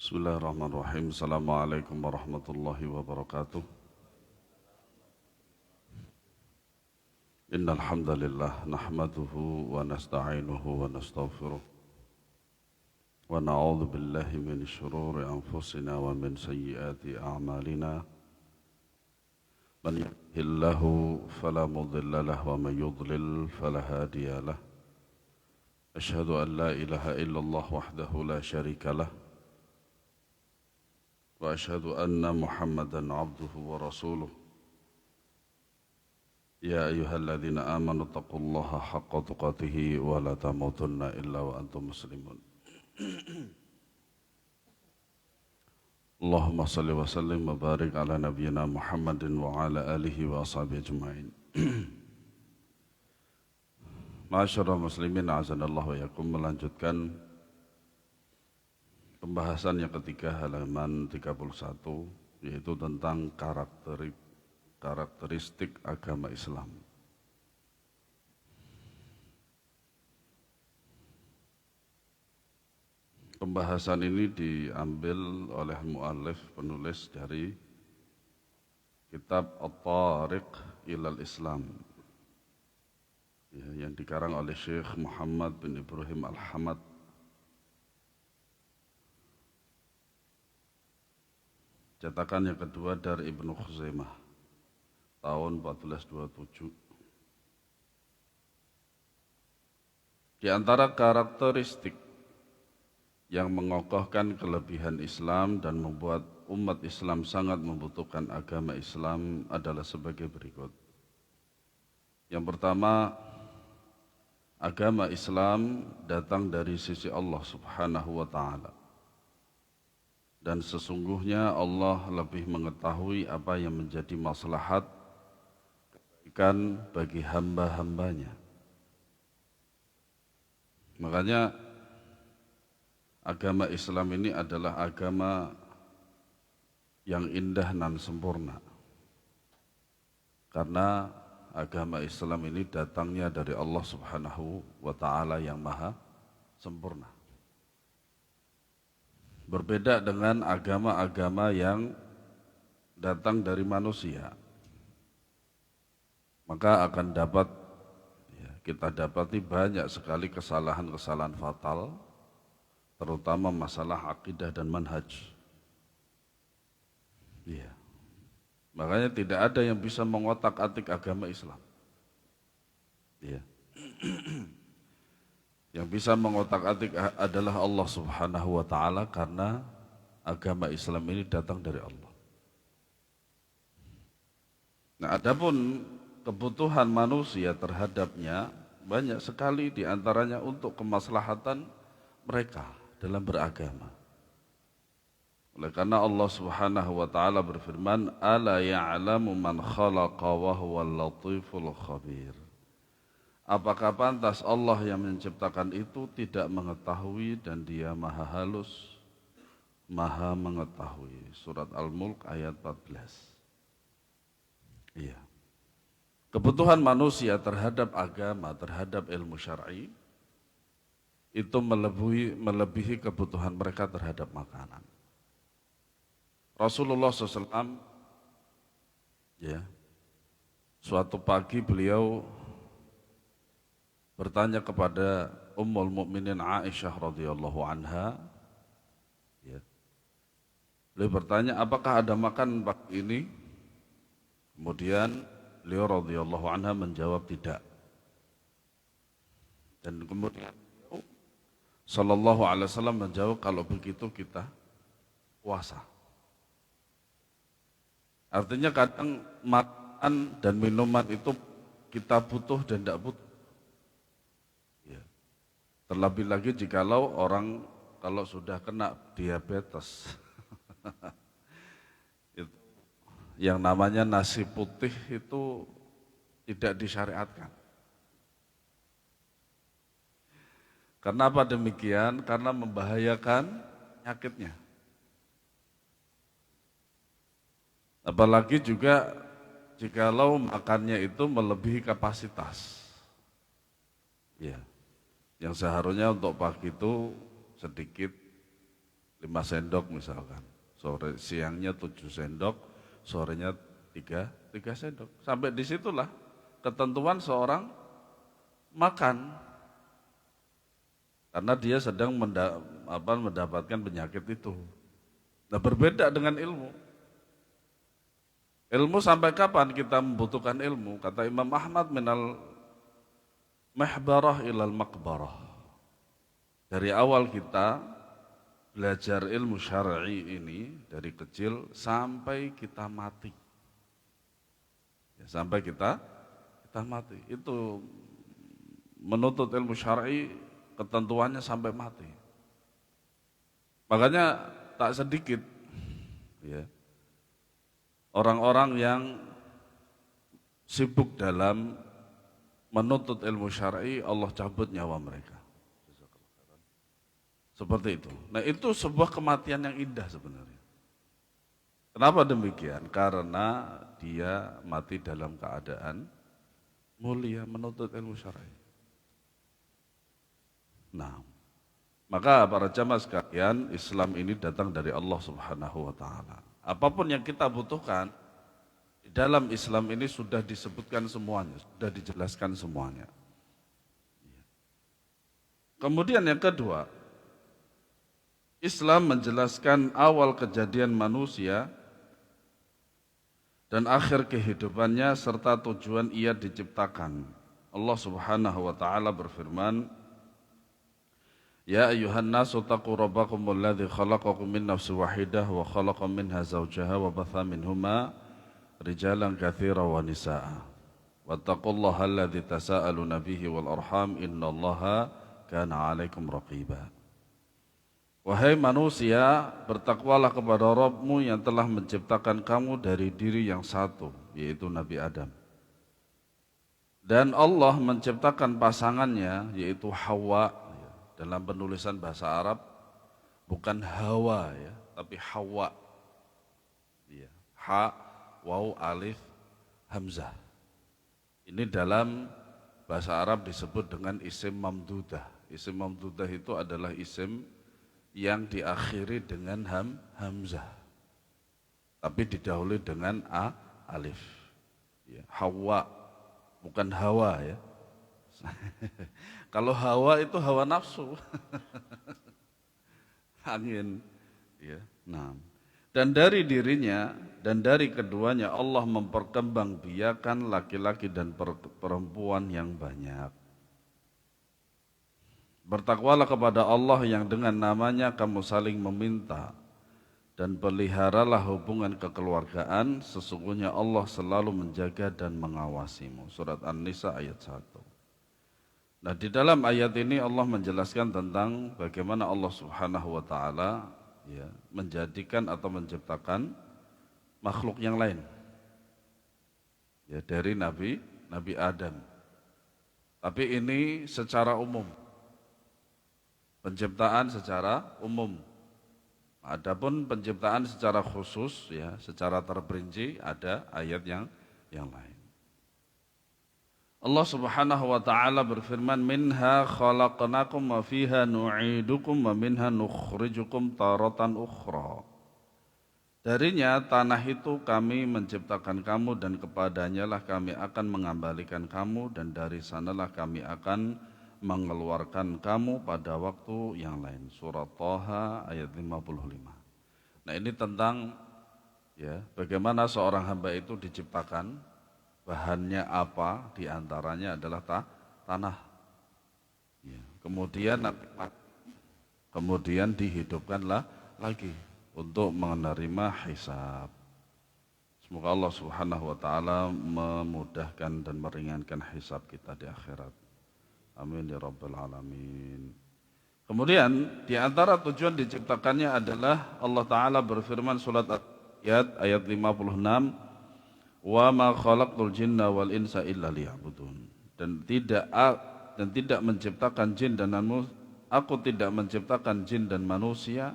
Bismillahirrahmanirrahim. Assalamualaikum warahmatullahi wabarakatuh. Innal hamdalillah nahmaduhu wa nasta'inuhu wa nastaghfiruh wa na'udzu billahi min shururi anfusina wa min sayyiati a'malina. Man yahdihillahu fala mudilla lahu wa man yudlil fala hadiya lahu. Asyhadu an la ilaha illallah wahdahu la syarika lahu wa asyhadu anna Muhammadan abduhu wa rasuluh. Ya ayyuhalladzina amanu taqullaha haqqa tuqatih wa la tamutunna illa wa antum muslimun. Allahumma salli wa sallim wa barik ala nabiyyina Muhammadin wa ala alihi wa ashabihi ajma'in. Ma'asyiral muslimin azanallahu wa yakum, melanjutkan pembahasan yang ketiga halaman 31, yaitu tentang karakteristik agama Islam. Pembahasan ini diambil oleh mu'allif penulis dari kitab At-Tariq ilal Islam, yang dikarang oleh Syekh Muhammad bin Ibrahim Al-Hamad. Cetakan yang kedua dari Ibnu Khuzaimah tahun 1427. Di antara karakteristik yang mengokohkan kelebihan Islam dan membuat umat Islam sangat membutuhkan agama Islam adalah sebagai berikut. Yang pertama, agama Islam datang dari sisi Allah Subhanahu wa ta'ala. Dan sesungguhnya Allah lebih mengetahui apa yang menjadi maslahat kebaikan bagi hamba-hambanya. Makanya agama Islam ini adalah agama yang indah dan sempurna. Karena agama Islam ini datangnya dari Allah Subhanahu wa ta'ala yang maha sempurna. Berbeda dengan agama-agama yang datang dari manusia. Maka akan kita dapati banyak sekali kesalahan-kesalahan fatal, terutama masalah akidah dan manhaj. Makanya tidak ada yang bisa mengotak-atik agama Islam. Yang bisa mengotak-atik adalah Allah Subhanahu wa ta'ala, karena agama Islam ini datang dari Allah. Nah, adapun kebutuhan manusia terhadapnya banyak sekali, diantaranya untuk kemaslahatan mereka dalam beragama. Oleh karena Allah Subhanahu wa ta'ala berfirman, ala ya'lamu man khalaqa wa huwal latiful khabir. Apakah pantas Allah yang menciptakan itu tidak mengetahui, dan Dia maha halus, maha mengetahui. Surat Al-Mulk ayat 14. Kebutuhan manusia terhadap agama, terhadap ilmu syar'i, itu melebihi kebutuhan mereka terhadap makanan. Rasulullah SAW, suatu pagi beliau bertanya kepada Ummul Mukminin Aisyah radhiyallahu anha. Beliau bertanya, apakah ada makan pagi ini? Kemudian beliau radhiyallahu anha menjawab tidak. Dan kemudian sallallahu alaihi wasallam menjawab, kalau begitu kita puasa. Artinya kadang makan dan minuman itu kita butuh dan tidak butuh. Terlebih lagi jikalau orang kalau sudah kena diabetes, yang namanya nasi putih itu tidak disyariatkan. Kenapa demikian? Karena membahayakan penyakitnya. Apalagi juga jikalau makannya itu melebihi kapasitas. Yang seharusnya untuk pagi itu sedikit 5 sendok misalkan. Siangnya 7 sendok, sorenya 3 sendok. Sampai disitulah ketentuan seorang makan. Karena dia sedang mendapatkan penyakit itu. Nah, berbeda dengan ilmu. Ilmu sampai kapan kita membutuhkan ilmu? Kata Imam Ahmad, minal mahbarah ilal maqbarah. Dari awal kita belajar ilmu syar'i ini dari kecil sampai kita mati. Ya, sampai kita mati. Itu menuntut ilmu syar'i ketentuannya sampai mati. Makanya tak sedikit ya, orang-orang yang sibuk dalam menuntut ilmu syar'i, Allah cabut nyawa mereka. Seperti itu. Nah, itu sebuah kematian yang indah sebenarnya. Kenapa demikian? Karena dia mati dalam keadaan mulia menuntut ilmu syar'i. Nah, maka para jamaah sekalian, Islam ini datang dari Allah Subhanahu wa taala. Apapun yang kita butuhkan di dalam Islam ini sudah disebutkan semuanya, sudah dijelaskan semuanya. Kemudian yang kedua, Islam menjelaskan awal kejadian manusia dan akhir kehidupannya serta tujuan ia diciptakan. Allah Subhanahu wa taala berfirman, Ya ayyuhan nasu taqu rabbakumul ladzi khalaqakum min nafsin wahidah wa khalaqa minha zawjaha wa batha minhuma rijalan katsiran wa nisaa. Wattaqullaha alladzi tasaaluna bihi wal arham innallaha kana 'alaikum raqiba. Wahai manusia, bertakwalah kepada Rabb-Mu yang telah menciptakan kamu dari diri yang satu, yaitu Nabi Adam. Dan Allah menciptakan pasangannya, yaitu Hawa. Dalam penulisan bahasa Arab, bukan Hawa ya, tapi Hawa. Ya. Ha, waw, alif, hamzah. Ini dalam bahasa Arab disebut dengan isim mamdudah. Isim mamdudah itu adalah isim yang diakhiri dengan hamzah, tapi didahului dengan alif. Ya, Hawa, bukan Hawa ya. Kalau Hawa itu hawa nafsu, angin. Ya, nah. Dan dari dirinya dan dari keduanya Allah memperkembangbiakan laki-laki dan perempuan yang banyak. Bertakwalah kepada Allah yang dengan namanya kamu saling meminta dan peliharalah hubungan kekeluargaan, sesungguhnya Allah selalu menjaga dan mengawasimu. Surat An-Nisa ayat 1. Nah, di dalam ayat ini Allah menjelaskan tentang bagaimana Allah Subhanahu wa taala ya, menjadikan atau menciptakan makhluk yang lain. Ya, dari Nabi Adam. Tapi ini secara umum. Penciptaan secara umum. Adapun penciptaan secara khusus ya, secara terperinci ada ayat yang lain. Allah Subhanahu wa taala berfirman, "Minha khalaqnakum wa fiha nu'idukum wa minha nukhrijukum taratan ukhra." Darinya tanah itu kami menciptakan kamu dan kepadanya lah kami akan mengembalikan kamu dan dari sanalah kami akan mengeluarkan kamu pada waktu yang lain. Surat Thaha ayat 55. Nah, ini tentang ya bagaimana seorang hamba itu diciptakan, bahannya apa, diantaranya adalah tanah. Ya, kemudian dihidupkanlah lagi untuk menerima hisab. Semoga Allah Subhanahu wa taala memudahkan dan meringankan hisab kita di akhirat. Amin ya rabbal alamin. Kemudian di antara tujuan diciptakannya adalah Allah Ta'ala berfirman surat ayat 56, wa ma khalaqtul jinna wal insa illa liya'budun. Dan tidak menciptakan jin dan aku tidak menciptakan jin dan manusia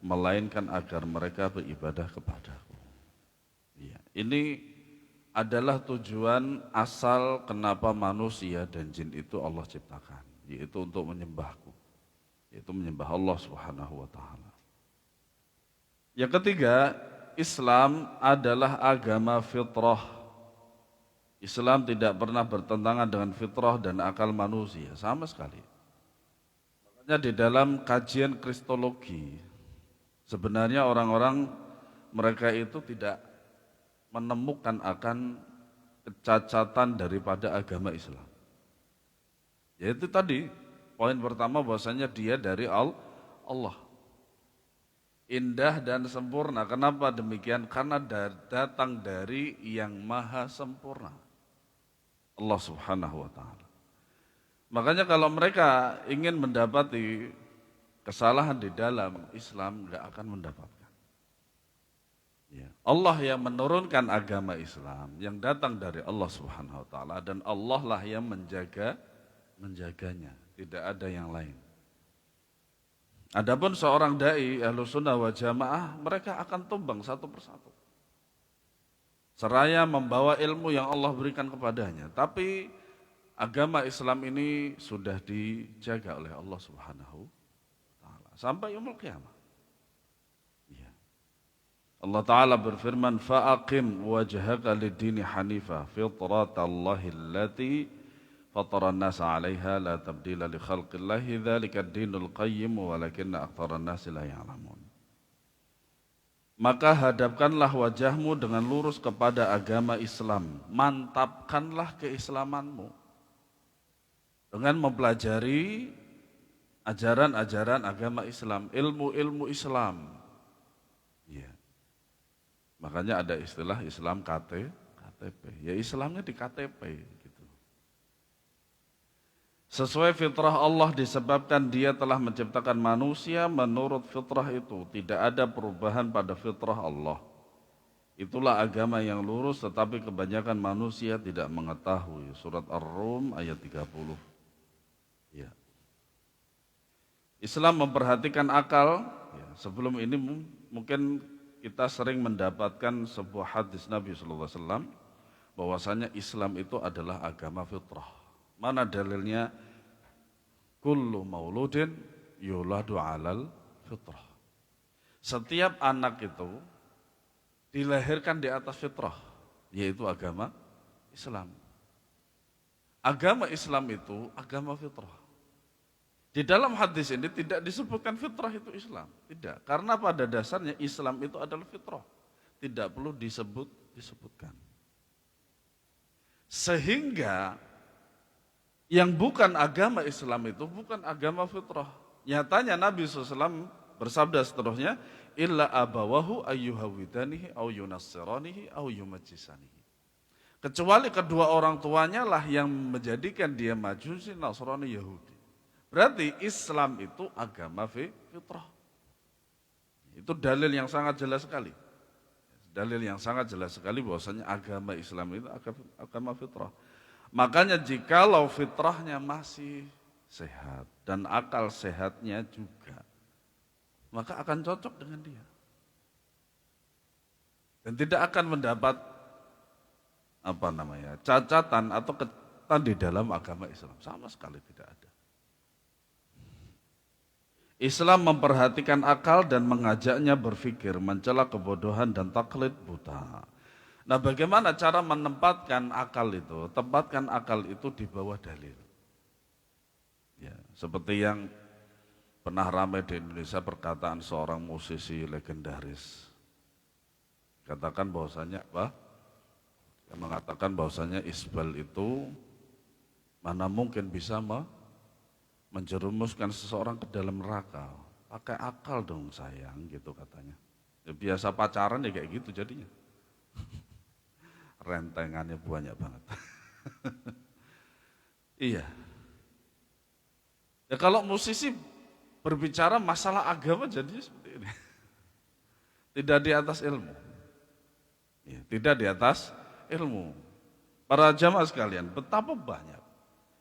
melainkan agar mereka beribadah kepadaku. Ya, ini adalah tujuan asal kenapa manusia dan jin itu Allah ciptakan, yaitu untuk menyembahku, yaitu menyembah Allah Subhanahu wa taala. Yang ketiga, Islam adalah agama fitrah. Islam tidak pernah bertentangan dengan fitrah dan akal manusia, sama sekali. Makanya di dalam kajian kristologi, sebenarnya orang-orang mereka itu tidak menemukan akan kecacatan daripada agama Islam. Yaitu tadi, poin pertama bahwasanya dia dari Allah. Indah dan sempurna. Kenapa demikian? Karena datang dari yang maha sempurna. Allah Subhanahu wa ta'ala. Makanya kalau mereka ingin mendapati kesalahan di dalam Islam, nggak akan mendapatkan. Ya. Allah yang menurunkan agama Islam yang datang dari Allah Subhanahu wa ta'ala, dan Allah lah yang menjaganya. Tidak ada yang lain. Adapun seorang dai Ahlussunnah wal Jamaah, mereka akan tumbang satu persatu. Seraya membawa ilmu yang Allah berikan kepadanya. Tapi agama Islam ini sudah dijaga oleh Allah Subhanahu wa ta'ala sampai yaumul qiyamah. Ya. Allah Ta'ala berfirman, "Fa'aqim wajhaka lid-dini hanifa fitratallahi allati fataran nasa 'alaiha la tabdila li khalqillahi dzalika ad-dinul qayyim walakinna aktsaran nasi la ya'lamun." Maka hadapkanlah wajahmu dengan lurus kepada agama Islam, mantapkanlah keislamanmu dengan mempelajari ajaran-ajaran agama Islam, ilmu-ilmu Islam. Ya. Makanya ada istilah Islam KTP. Ya Islamnya di KTP. Sesuai fitrah Allah disebabkan dia telah menciptakan manusia menurut fitrah itu. Tidak ada perubahan pada fitrah Allah. Itulah agama yang lurus tetapi kebanyakan manusia tidak mengetahui. Surat Ar-Rum ayat 30. Ya. Islam memperhatikan akal. Ya, sebelum ini mungkin kita sering mendapatkan sebuah hadis Nabi SAW bahwasanya Islam itu adalah agama fitrah. Mana dalilnya? Kullu mauludin yuladu alal fitrah. Setiap anak itu dilahirkan di atas fitrah, yaitu agama Islam. Agama Islam itu agama fitrah. Di dalam hadis ini tidak disebutkan fitrah itu Islam, tidak. Karena pada dasarnya Islam itu adalah fitrah, tidak perlu disebutkan. Sehingga yang bukan agama Islam itu bukan agama fitrah. Nyatanya Nabi SAW bersabda seterusnya, illa abawahu ayyuhawidanihi au yunassiranihi au yumajjisanihi. Kecuali kedua orang tuanya lah yang menjadikan dia Majusi, Nasrani, Yahudi. Berarti Islam itu agama fitrah. Itu dalil yang sangat jelas sekali. Dalil yang sangat jelas sekali bahwasanya agama Islam itu agama fitrah. Makanya jikalau fitrahnya masih sehat dan akal sehatnya juga, maka akan cocok dengan dia. Dan tidak akan mendapat cacatan atau ketan di dalam agama Islam. Sama sekali tidak ada. Islam memperhatikan akal dan mengajaknya berpikir, mencela kebodohan dan taklid buta. Nah, bagaimana cara menempatkan akal itu? Tempatkan akal itu di bawah dalil. Ya, seperti yang pernah ramai di Indonesia perkataan seorang musisi legendaris. Katakan bahwasanya apa? Yang mengatakan bahwasanya Isbal itu mana mungkin bisa menjerumuskan seseorang ke dalam neraka. Pakai akal dong sayang, gitu katanya. Ya, biasa pacaran ya kayak gitu jadinya. Rentengannya banyak banget. Iya. Ya kalau musisi berbicara masalah agama jadinya seperti ini. Tidak di atas ilmu. Ya, tidak di atas ilmu. Para jamaah sekalian, betapa banyak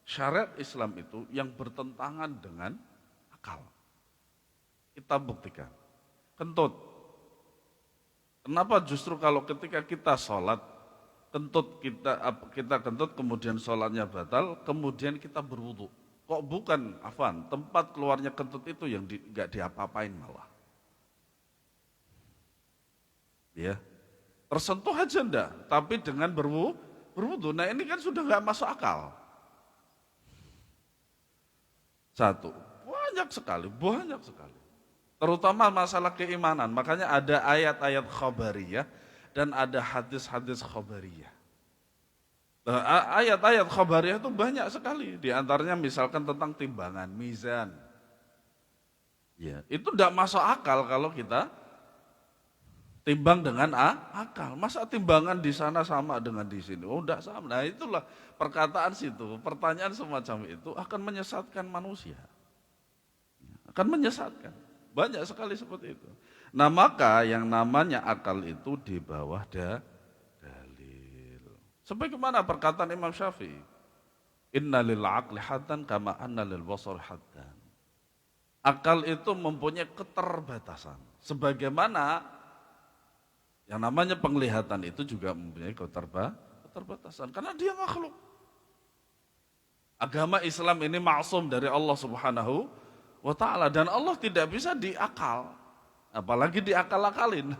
syariat Islam itu yang bertentangan dengan akal. Kita buktikan. Kentut. Kenapa justru kalau ketika kita sholat, kita kentut kemudian sholatnya batal, kemudian kita berwudu. Kok bukan tempat keluarnya kentut itu yang nggak diapa-apain malah. Ya, tersentuh aja enggak, tapi dengan berwudu. Nah ini kan sudah nggak masuk akal. Satu, banyak sekali. Terutama masalah keimanan, makanya ada ayat-ayat khabariyah dan ada hadis-hadis khabariyah. Ayat-ayat khabariyah itu banyak sekali, di antaranya misalkan tentang timbangan, mizan. Ya, itu tidak masuk akal kalau kita timbang dengan akal. Masa timbangan di sana sama dengan di sini? Oh, tidak sama. Nah, itulah perkataan situ, pertanyaan semacam itu akan menyesatkan manusia. Akan menyesatkan. Banyak sekali seperti itu. Nah, maka yang namanya akal itu di bawah dalil. Sebagaimana perkataan Imam Syafi'i, "Inna lil aqli haddan kama anna lil basar haddan." Akal itu mempunyai keterbatasan. Sebagaimana yang namanya penglihatan itu juga mempunyai keterbatasan. Karena dia makhluk. Agama Islam ini maksum dari Allah Subhanahu wa ta'ala. Dan Allah tidak bisa diakal. Apalagi diakal-akalin.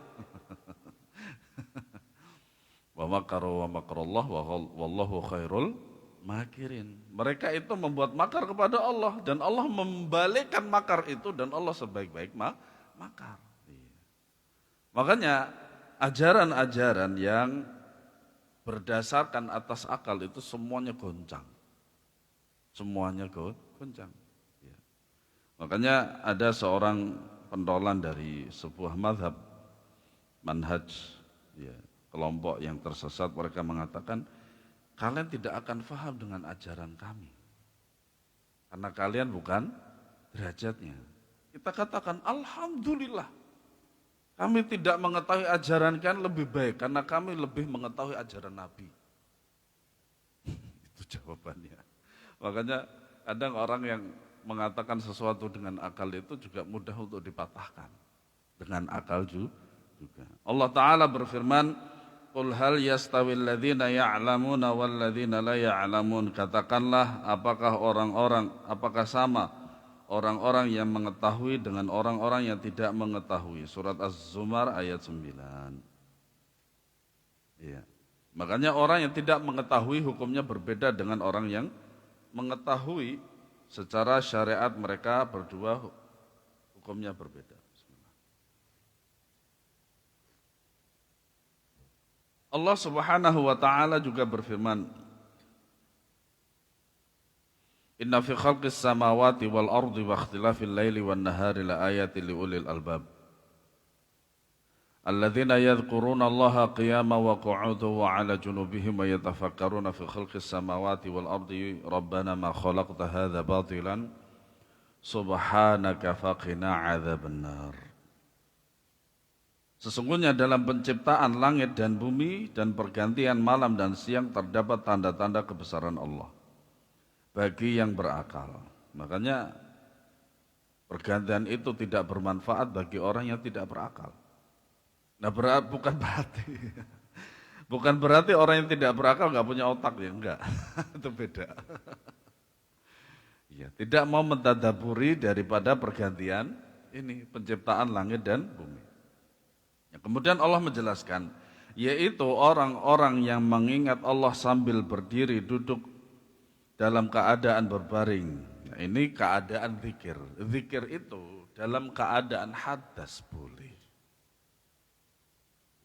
Wa makaru wa makarullah wallahu khairul makirin. Mereka itu membuat makar kepada Allah. Dan Allah membalikkan makar itu. Dan Allah sebaik-baik makar. Makanya ajaran-ajaran yang berdasarkan atas akal itu semuanya goncang. Semuanya goncang. Ya. Makanya ada seorang pentolan dari sebuah madhab, manhaj, ya, kelompok yang tersesat, mereka mengatakan, kalian tidak akan faham dengan ajaran kami. Karena kalian bukan derajatnya. Kita katakan, alhamdulillah. Kami tidak mengetahui ajaran kan lebih baik karena kami lebih mengetahui ajaran Nabi. Itu jawabannya. Makanya kadang orang yang mengatakan sesuatu dengan akal itu juga mudah untuk dipatahkan. Dengan akal juga. Allah Ta'ala berfirman, "Qul hal yastawil ladzina ya'lamuna wal ladzina la ya'lamun." Katakanlah apakah sama orang-orang yang mengetahui dengan orang-orang yang tidak mengetahui. Surat Az-Zumar ayat 9. Ya. Makanya orang yang tidak mengetahui hukumnya berbeda dengan orang yang mengetahui. Secara syariat mereka berdua hukumnya berbeda. Allah Subhanahu wa ta'ala juga berfirman, "Inna fi khalqis samawati wal ardi wa ikhtilafil laili wan nahari la ayatin liulil albab. Alladzina yadhkuruna Allaha qiyaman wa qu'udan wa 'ala junubihim wa yatafakkaruna fi khalqis samawati wal ardi rabbana ma khalaqta hadza batilan subhanaka faqina 'adzabannar." Sesungguhnya dalam penciptaan langit dan bumi dan pergantian malam dan siang terdapat tanda-tanda kebesaran Allah bagi yang berakal. Makanya pergantian itu tidak bermanfaat bagi orang yang tidak berakal. Nah, bukan berarti orang yang tidak berakal nggak punya otak, ya enggak. Itu beda. Ya, tidak mau mentadaburi daripada pergantian ini penciptaan langit dan bumi. Ya, kemudian Allah menjelaskan, yaitu orang-orang yang mengingat Allah sambil berdiri, duduk, dalam keadaan berbaring. Nah, ini keadaan zikir. Zikir itu dalam keadaan hadas boleh.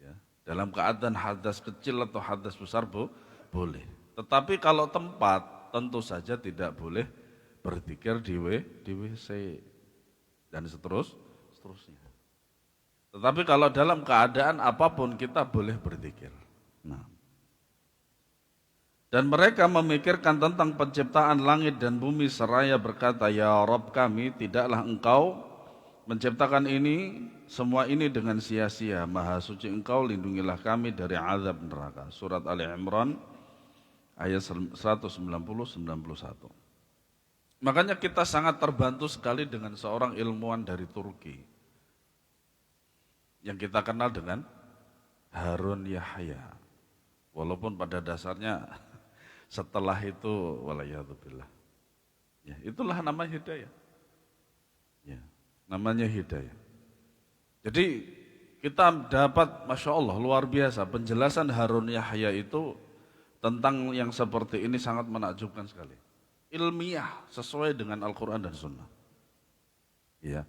Ya, dalam keadaan hadas kecil atau hadas besar boleh. Tetapi kalau tempat tentu saja tidak boleh berzikir di WC dan seterusnya. Tetapi kalau dalam keadaan apapun kita boleh berzikir. Nah. Dan mereka memikirkan tentang penciptaan langit dan bumi seraya berkata, "Ya Rabb kami, tidaklah Engkau menciptakan semua ini dengan sia-sia. Maha suci Engkau, lindungilah kami dari azab neraka." Surat Ali Imran ayat 190-91. Makanya kita sangat terbantu sekali dengan seorang ilmuwan dari Turki yang kita kenal dengan Harun Yahya. Walaupun pada dasarnya setelah itu walayatubillah. Ya, itulah namanya hidayah. Ya, namanya hidayah. Jadi kita dapat, Masya Allah, luar biasa, penjelasan Harun Yahya itu tentang yang seperti ini sangat menakjubkan sekali. Ilmiah, sesuai dengan Al-Quran dan Sunnah. Ya.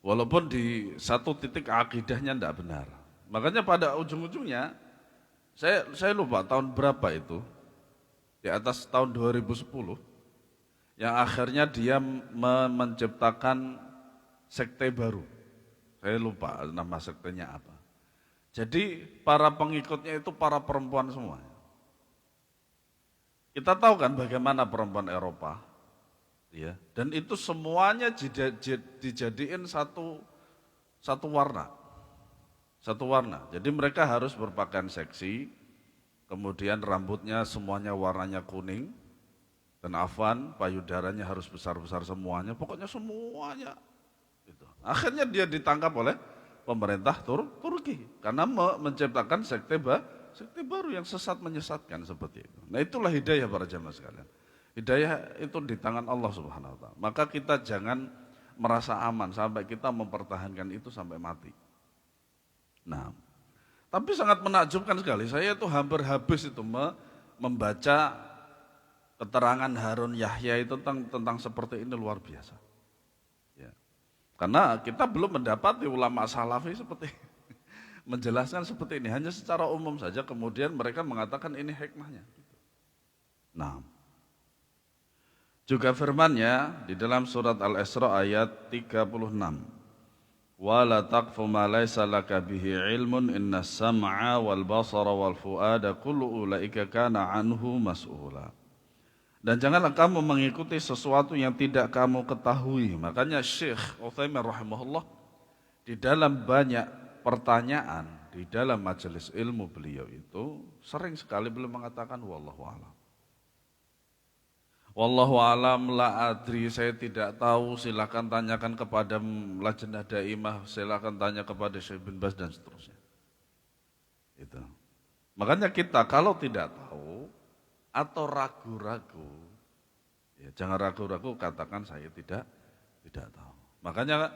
Walaupun di satu titik akidahnya tidak benar. Makanya pada ujung-ujungnya, saya lupa tahun berapa itu, di atas tahun 2010, yang akhirnya dia menciptakan sekte baru. Saya lupa nama sektenya apa. Jadi para pengikutnya itu para perempuan semua. Kita tahu kan bagaimana perempuan Eropa, ya, dan itu semuanya dijadiin satu warna, satu warna. Jadi mereka harus berpakaian seksi, kemudian rambutnya semuanya warnanya kuning, dan afan, payudaranya harus besar-besar semuanya, pokoknya semuanya. Gitu. Akhirnya dia ditangkap oleh pemerintah Turki karena menciptakan sekte baru yang sesat menyesatkan seperti itu. Nah itulah hidayah para jamaah sekalian. Hidayah itu di tangan Allah Subhanahu wa ta'ala. Maka kita jangan merasa aman sampai kita mempertahankan itu sampai mati. Nah, tapi sangat menakjubkan sekali. Saya itu hampir habis itu membaca keterangan Harun Yahya itu tentang seperti ini, luar biasa. Ya. Karena kita belum mendapati ulama salafi seperti menjelaskan seperti ini, hanya secara umum saja, kemudian mereka mengatakan ini hikmahnya. Nah, juga firman-Nya di dalam surat Al-Isra ayat 36. Wala taqfu ma laysa laka bihi ilmun innas sam'a wal basara wal fuada kullu ulaika kana anhu mas'ula. Dan janganlah kamu mengikuti sesuatu yang tidak kamu ketahui. Makanya Syekh Utsaimin rahimahullah di dalam banyak pertanyaan di dalam majelis ilmu beliau itu sering sekali beliau mengatakan wallahu a'lam. Wallahu a'lam, la adri, saya tidak tahu, silakan tanyakan kepada Lajnah Daimah, silakan tanya kepada Syekh bin Baz dan seterusnya. Itu. Makanya kita kalau tidak tahu atau ragu-ragu, ya jangan ragu-ragu, katakan saya tidak tahu. Makanya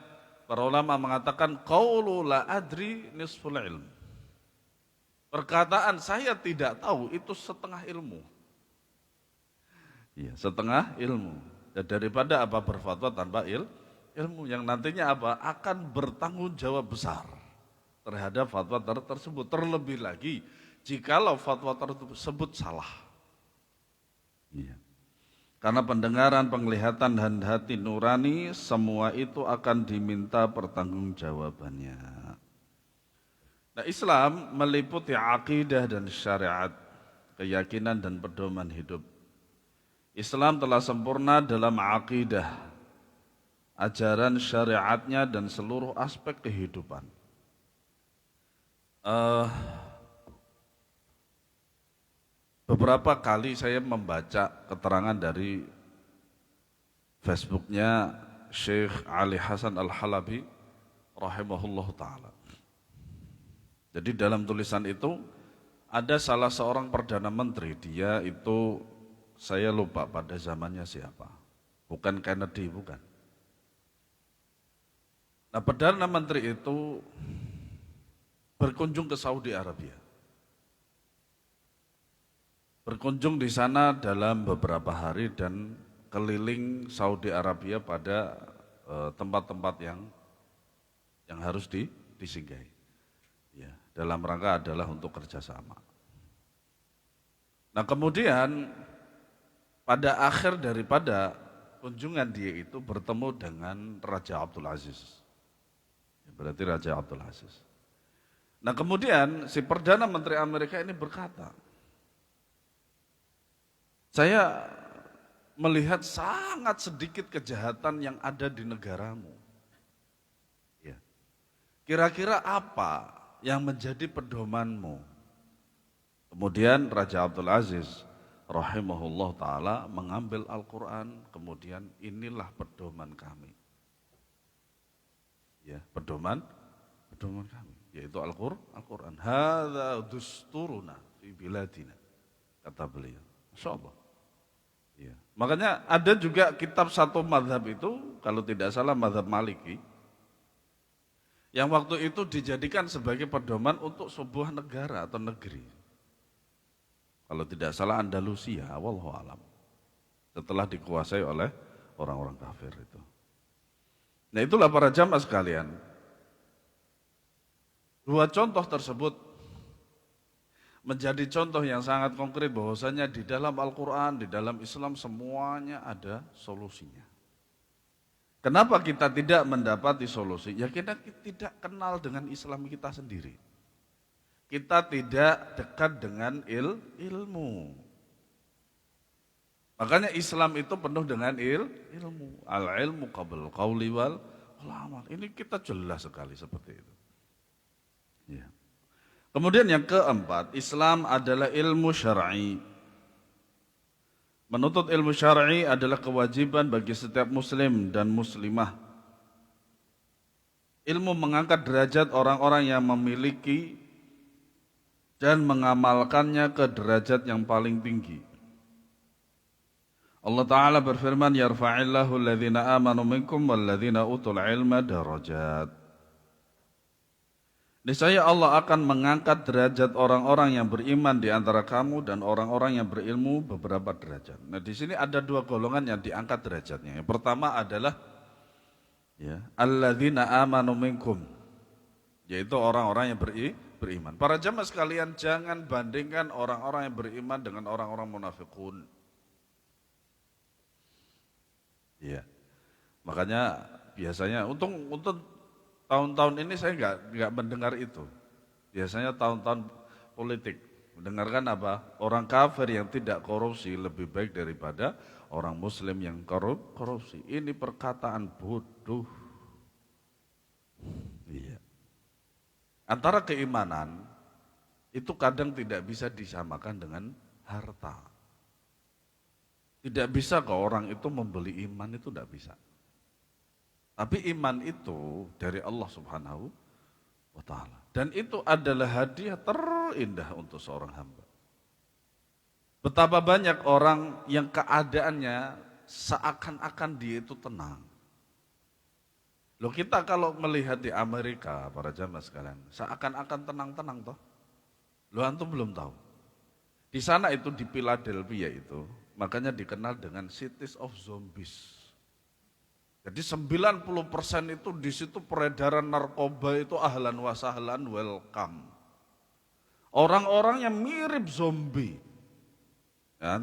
para ulama mengatakan qaulu la adri nisful ilm. Perkataan saya tidak tahu itu setengah ilmu. Iya, setengah ilmu. Dan daripada apa berfatwa tanpa ilmu yang nantinya apa akan bertanggung jawab besar terhadap fatwa tersebut. Terlebih lagi jikalau fatwa tersebut salah. Iya. Karena pendengaran, penglihatan dan hati nurani semua itu akan diminta pertanggungjawabannya. Nah, Islam meliputi akidah dan syariat, keyakinan dan pedoman hidup. Islam telah sempurna dalam akidah, ajaran syariatnya dan seluruh aspek kehidupan. Beberapa kali saya membaca keterangan dari Facebooknya Syekh Ali Hasan Al-Halabi rahimahullah ta'ala. Jadi dalam tulisan itu ada salah seorang Perdana Menteri, dia itu saya lupa pada zamannya siapa, bukan Kennedy, bukan. Nah, Perdana Menteri itu berkunjung ke Saudi Arabia. Berkunjung di sana dalam beberapa hari dan keliling Saudi Arabia pada tempat-tempat yang harus disinggahi. Ya, dalam rangka adalah untuk kerjasama. Nah, kemudian pada akhir daripada kunjungan dia itu bertemu dengan Raja Abdul Aziz. Ya, berarti Raja Abdul Aziz. Nah, kemudian si Perdana Menteri Amerika ini berkata, saya melihat sangat sedikit kejahatan yang ada di negaramu. Ya. Kira-kira apa yang menjadi pedomanmu? Kemudian Raja Abdul Aziz rahimahullah ta'ala mengambil Al-Quran, kemudian inilah pedoman kami. Ya, pedoman kami, yaitu Al-Quran. Hadza dusturuna fi biladina, kata beliau. Masya Allah. Ya. Makanya ada juga kitab satu mazhab itu, kalau tidak salah mazhab Maliki, yang waktu itu dijadikan sebagai pedoman untuk sebuah negara atau negeri. Kalau tidak salah Andalusia, wallahu alam. Setelah dikuasai oleh orang-orang kafir itu. Nah itulah para jamaah sekalian. Dua contoh tersebut menjadi contoh yang sangat konkret bahwasanya di dalam Al-Quran, di dalam Islam semuanya ada solusinya. Kenapa kita tidak mendapati solusi? Ya kita tidak kenal dengan Islam kita sendiri. Kita tidak dekat dengan ilmu. Makanya Islam itu penuh dengan ilmu. Al-ilmu qabl qawli wal amal. Ini kita jelas sekali seperti itu. Ya. Kemudian yang keempat, Islam adalah ilmu syar'i. Menuntut ilmu syar'i adalah kewajiban bagi setiap muslim dan muslimah. Ilmu mengangkat derajat orang-orang yang memiliki dan mengamalkannya ke derajat yang paling tinggi. Allah Ta'ala berfirman, Yarfa'illahu alladhina amanu minkum walladhina utul ilma darajat. Niscaya Allah akan mengangkat derajat orang-orang yang beriman di antara kamu dan orang-orang yang berilmu beberapa derajat. Nah, di sini ada dua golongan yang diangkat derajatnya. Yang pertama adalah alladzina amanu minkum, yaitu orang-orang yang beriman. Para jamaah sekalian, jangan bandingkan orang-orang yang beriman dengan orang-orang munafikun. Ya. Makanya biasanya untuk tahun-tahun ini saya nggak mendengar itu. Biasanya tahun-tahun politik mendengarkan apa? Orang kafir yang tidak korupsi lebih baik daripada orang muslim yang korupsi. Ini perkataan bodoh. Iya. Antara keimanan itu kadang tidak bisa disamakan dengan harta. Tidak bisa kok orang itu membeli iman, itu tidak bisa. Tapi iman itu dari Allah Subhanahu wa Ta'ala. Dan itu adalah hadiah terindah untuk seorang hamba. Betapa banyak orang yang keadaannya seakan-akan dia itu tenang. Loh, kita kalau melihat di Amerika, para jamaah sekalian, seakan-akan tenang-tenang toh. Loh, antum belum tahu. Di sana itu di Philadelphia itu, makanya dikenal dengan Cities of Zombies. Jadi 90% itu di situ peredaran narkoba itu ahlan wa sahlan welcome. Orang-orang yang mirip zombie. Ya,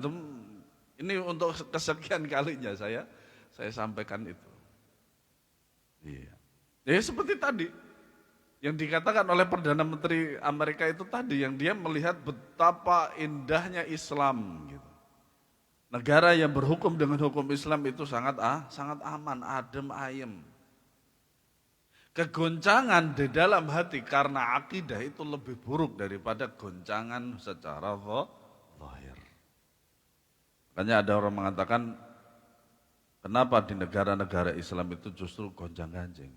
ini untuk kesekian kalinya saya sampaikan itu. Iya. Ya seperti tadi yang dikatakan oleh Perdana Menteri Amerika itu tadi, yang dia melihat betapa indahnya Islam gitu. Negara yang berhukum dengan hukum Islam itu sangat aman, adem, ayem. Kegoncangan di dalam hati karena akidah itu lebih buruk daripada goncangan secara zahir. Makanya ada orang mengatakan, kenapa di negara-negara Islam itu justru gonjang-ganjing?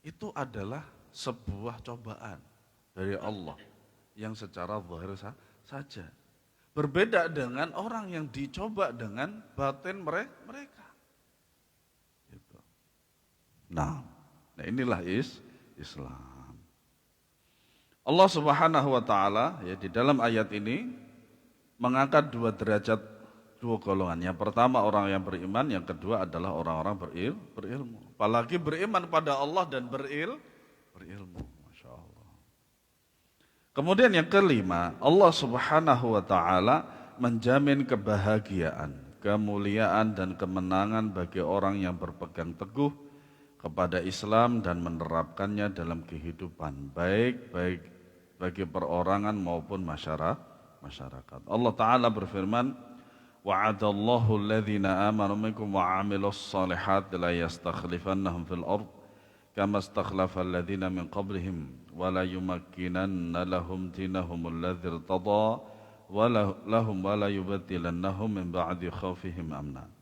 Itu adalah sebuah cobaan dari Allah yang secara zahir saja. Berbeda dengan orang yang dicoba dengan batin mereka. Gitu. Nah inilah Islam. Allah Subhanahu wa Ta'ala ya di dalam ayat ini mengangkat dua derajat, dua golongan. Yang pertama orang yang beriman, yang kedua adalah orang-orang berilmu. Apalagi beriman pada Allah dan berilmu. Masya Allah. Kemudian yang kelima, Allah Subhanahu wa Ta'ala menjamin kebahagiaan, kemuliaan dan kemenangan bagi orang yang berpegang teguh kepada Islam dan menerapkannya dalam kehidupan, baik bagi perorangan maupun masyarakat. Allah Ta'ala berfirman, wa'adallahu alladhina amanu minkum wa 'amilus salihati la yastakhlifannahum fil ardh kama istakhlafa alladhina min qablihim wa la yumakkinanna lahum dinahum alladhi irtada wa lahum wa la yubaddilannahum min ba'di khawfihim amna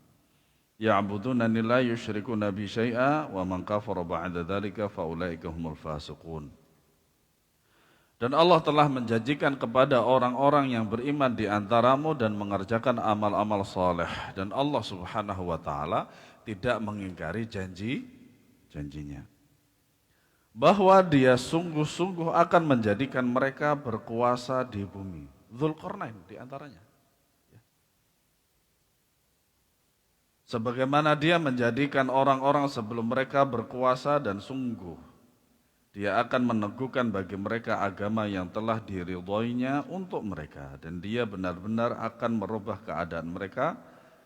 ya'budunani la yusyrikuna bi syai'a wa man kafara ba'da dhalika fa ulaika humul fasiqun. Dan Allah telah menjanjikan kepada orang-orang yang beriman di antaramu dan mengerjakan amal-amal saleh, dan Allah Subhanahu wa Ta'ala tidak mengingkari janjinya. bahwa dia sungguh-sungguh akan menjadikan mereka berkuasa di bumi. Dzulqarnain di antaranya. Sebagaimana dia menjadikan orang-orang sebelum mereka berkuasa dan sungguh dia akan meneguhkan bagi mereka agama yang telah diridhoinya untuk mereka dan dia benar-benar akan merubah keadaan mereka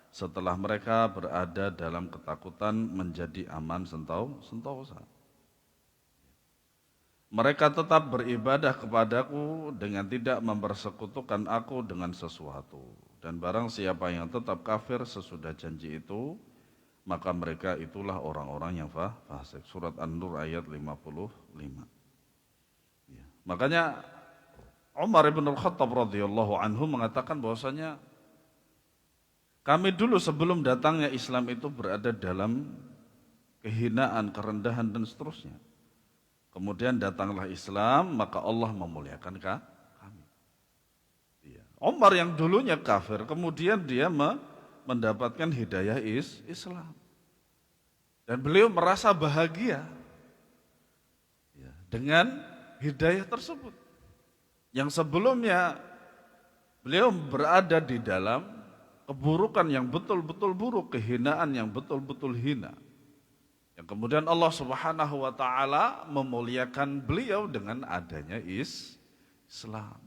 setelah mereka berada dalam ketakutan menjadi aman sentosa. Mereka tetap beribadah kepadaku dengan tidak mempersekutukan aku dengan sesuatu. Dan barang siapa yang tetap kafir sesudah janji itu, maka mereka itulah orang-orang yang fasik. Surat An-Nur ayat 55. Ya. Makanya Umar ibn al-Khattab radhiyallahu anhu mengatakan bahwasanya kami dulu sebelum datangnya Islam itu berada dalam kehinaan, kerendahan dan seterusnya. Kemudian datanglah Islam, maka Allah memuliakan kami. Umar yang dulunya kafir, kemudian dia mendapatkan hidayah Islam. Dan beliau merasa bahagia dengan hidayah tersebut. Yang sebelumnya beliau berada di dalam keburukan yang betul-betul buruk, kehinaan yang betul-betul hina. Yang kemudian Allah Subhanahu wa taala memuliakan beliau dengan adanya Islam.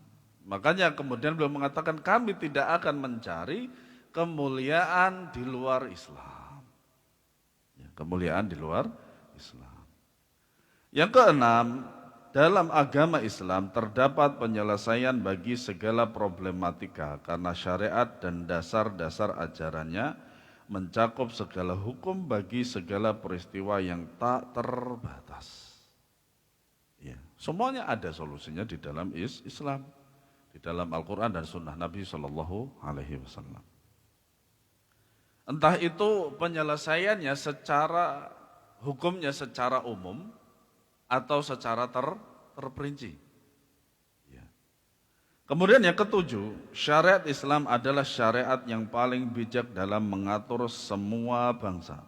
Makanya kemudian beliau mengatakan kami tidak akan mencari kemuliaan di luar Islam. Ya, kemuliaan di luar Islam. Yang keenam, dalam agama Islam terdapat penyelesaian bagi segala problematika karena syariat dan dasar-dasar ajarannya mencakup segala hukum bagi segala peristiwa yang tak terbatas. Ya, semuanya ada solusinya di dalam Islam, di dalam Al-Quran dan Sunnah Nabi Shallallahu Alaihi Wasallam. Entah itu penyelesaiannya secara hukumnya secara umum atau secara terperinci. Kemudian yang ketujuh, syariat Islam adalah syariat yang paling bijak dalam mengatur semua bangsa.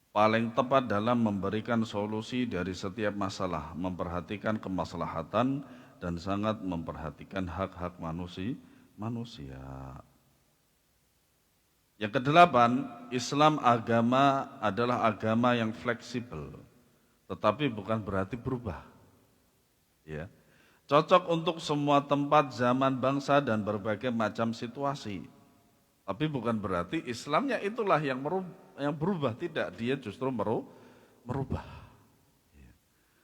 Paling tepat dalam memberikan solusi dari setiap masalah, memperhatikan kemaslahatan dan sangat memperhatikan hak-hak manusia. Yang kedelapan, Islam agama adalah agama yang fleksibel, tetapi bukan berarti berubah. Ya. Cocok untuk semua tempat, zaman, bangsa, dan berbagai macam situasi. Tapi bukan berarti Islamnya itulah yang berubah. Tidak, dia justru merubah.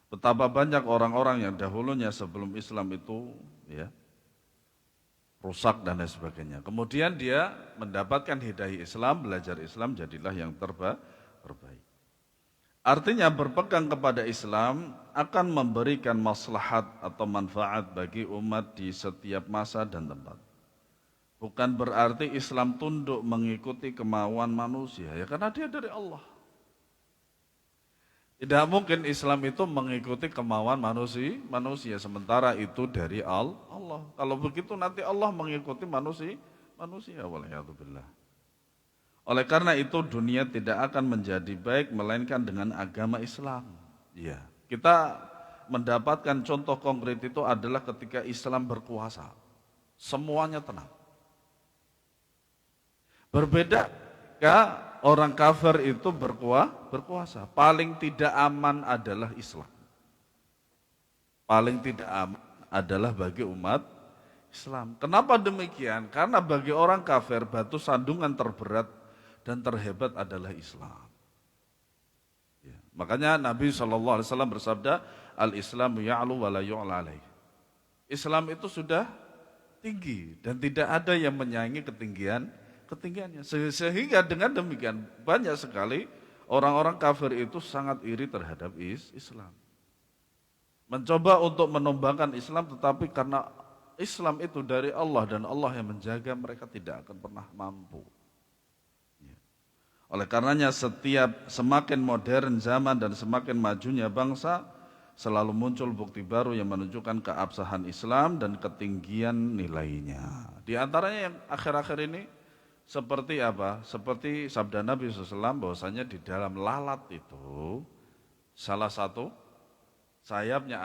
Betapa banyak orang-orang yang dahulunya sebelum Islam itu rusak dan lain sebagainya. Kemudian dia mendapatkan hidayah Islam, belajar Islam, jadilah yang terbaik. Artinya berpegang kepada Islam akan memberikan maslahat atau manfaat bagi umat di setiap masa dan tempat. Bukan berarti Islam tunduk mengikuti kemauan manusia, ya karena dia dari Allah. Tidak mungkin Islam itu mengikuti kemauan manusia, sementara itu dari Allah. Kalau begitu nanti Allah mengikuti manusia, waliyadzubillah. Oleh karena itu dunia tidak akan menjadi baik melainkan dengan agama Islam. Ya, kita mendapatkan contoh konkret itu adalah ketika Islam berkuasa. Semuanya tenang. Berbeda ketika orang kafir itu berkuasa. Paling tidak aman adalah Islam. Paling tidak aman adalah bagi umat Islam. Kenapa demikian? Karena bagi orang kafir batu sandungan terberat dan terhebat adalah Islam. Ya, makanya Nabi SAW bersabda, Al-Islamu ya'lu wa la yu'la alaih. Islam itu sudah tinggi dan tidak ada yang menyaingi ketinggiannya. Sehingga dengan demikian banyak sekali orang-orang kafir itu sangat iri terhadap Islam. Mencoba untuk menumbangkan Islam, tetapi karena Islam itu dari Allah dan Allah yang menjaga, mereka tidak akan pernah mampu. Oleh karenanya semakin modern zaman dan semakin majunya bangsa, selalu muncul bukti baru yang menunjukkan keabsahan Islam dan ketinggian nilainya. Di antaranya yang akhir-akhir ini seperti apa? Seperti sabda Nabi SAW bahwasanya di dalam lalat itu salah satu Sayapnya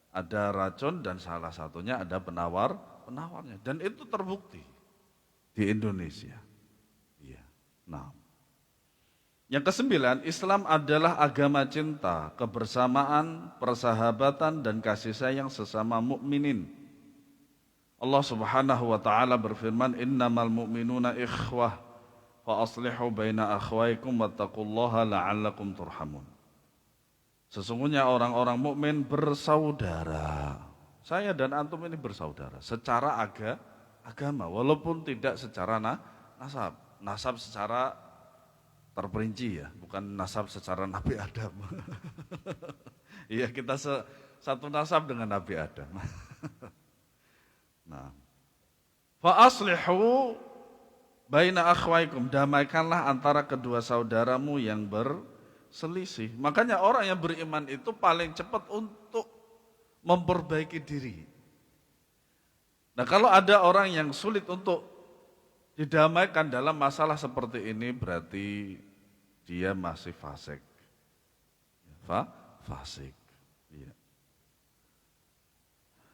ada racun dan salah satunya ada penawarnya. Dan itu terbukti di Indonesia. Iya. Nah, yang kesembilan, Islam adalah agama cinta, kebersamaan, persahabatan dan kasih sayang sesama mukminin. Allah Subhanahu wa taala berfirman, "Innamal mu'minuna ikhwah fa aslihu baina akhwaikum wattaqullaha la'allakum turhamun." Sesungguhnya orang-orang mukmin bersaudara. Saya dan antum ini bersaudara secara agama, walaupun tidak secara nasab. Nasab secara terperinci ya, bukan nasab secara Nabi Adam. Iya, kita satu nasab dengan Nabi Adam. Nah, fa aslihu baina akhwaikum, damaikanlah antara kedua saudaramu yang berselisih. Makanya orang yang beriman itu paling cepat untuk memperbaiki diri. Nah, kalau ada orang yang sulit untuk didamaikan dalam masalah seperti ini, berarti dia masih fasik. Fasik. Ya.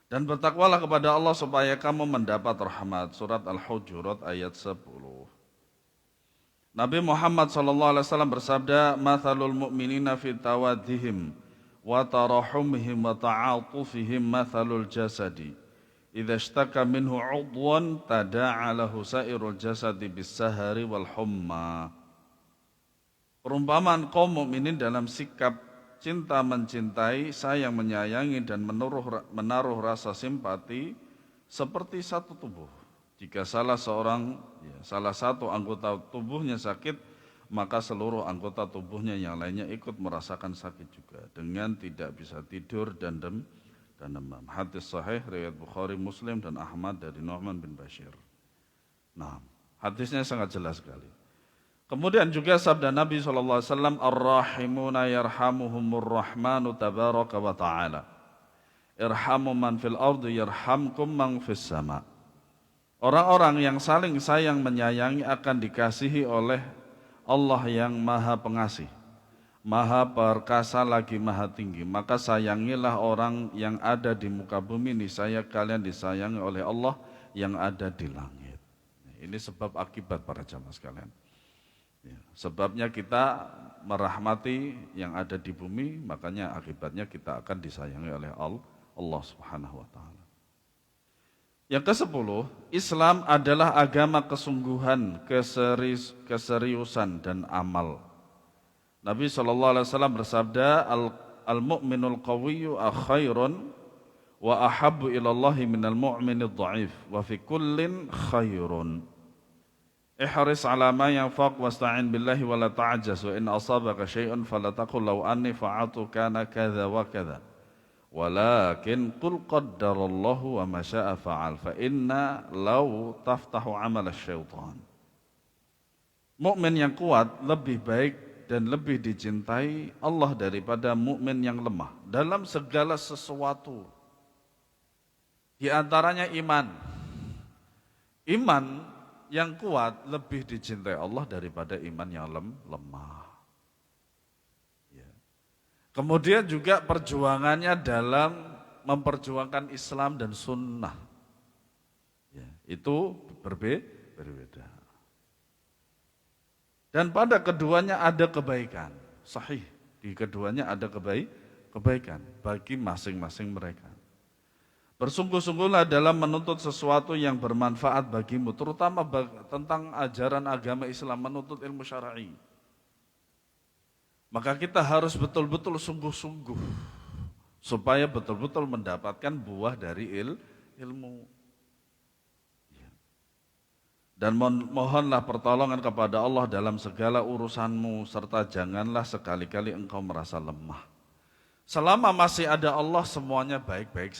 Dan bertakwalah kepada Allah supaya kamu mendapat rahmat. Surat Al-Hujurat ayat 10. Nabi Muhammad SAW bersabda, "Mathalul mu'minina fi tawaddihim wa tarahumihim wa ta'atufihim mathalul jasadi. Idza ishtaka minhu 'udwan tada'a lahu sa'irul jasadi bis-sahari wal humma." Perumpamaan kaum mukminin dalam sikap cinta mencintai, sayang menyayangi dan menaruh rasa simpati seperti satu tubuh. Jika salah satu anggota tubuhnya sakit, maka seluruh anggota tubuhnya yang lainnya ikut merasakan sakit juga dengan tidak bisa tidur dan demam. Hadis sahih riwayat Bukhari, Muslim dan Ahmad dari Nu'man bin Bashir. Nah, hadisnya sangat jelas sekali. Kemudian juga sabda Nabi SAW, "Ar-rahimuna yarhamuhumur rahmanu tabaraka wa ta'ala. Irhamu man fil ardi yarhamkum man fis sama." Orang-orang yang saling sayang menyayangi akan dikasihi oleh Allah yang maha pengasih, maha perkasa lagi maha tinggi. Maka sayangilah orang yang ada di muka bumi, niscaya kalian disayangi oleh Allah yang ada di langit. Ini sebab akibat para jamaah sekalian. Ya, sebabnya kita merahmati yang ada di bumi, makanya akibatnya kita akan disayangi oleh Allah Subhanahu wa taala. Yang ke-10, Islam adalah agama kesungguhan, keseriusan dan amal. Nabi SAW bersabda, "Al-mu'minul qawiyyu khairun wa ahabbu ilallahi minal mu'minid dha'if wa fi kullin khairun. Ihris ala ma yanfaq wasta'in billahi wa la ta'jaz wa in asabaka syai'un fala taqul law anni fa'altu kana kadza wa kadza walakin qul qaddarallahu wa ma syaa fa'al fa inna law taftahu 'amal asy-syaitan." Mukmin yang kuat lebih baik dan lebih dicintai Allah daripada mukmin yang lemah dalam segala sesuatu. Di antaranya iman. Iman yang kuat lebih dicintai Allah daripada iman yang lemah. Ya. Kemudian juga perjuangannya dalam memperjuangkan Islam dan sunnah. Ya, itu berbeda. Dan pada keduanya ada kebaikan. Sahih, di keduanya ada kebaikan bagi masing-masing mereka. Bersungguh-sungguhlah dalam menuntut sesuatu yang bermanfaat bagimu, terutama tentang ajaran agama Islam, menuntut ilmu syar'i. Maka kita harus betul-betul sungguh-sungguh supaya betul-betul mendapatkan buah dari ilmu. Dan mohonlah pertolongan kepada Allah dalam segala urusanmu, serta janganlah sekali-kali engkau merasa lemah. Selama masih ada Allah, semuanya baik-baik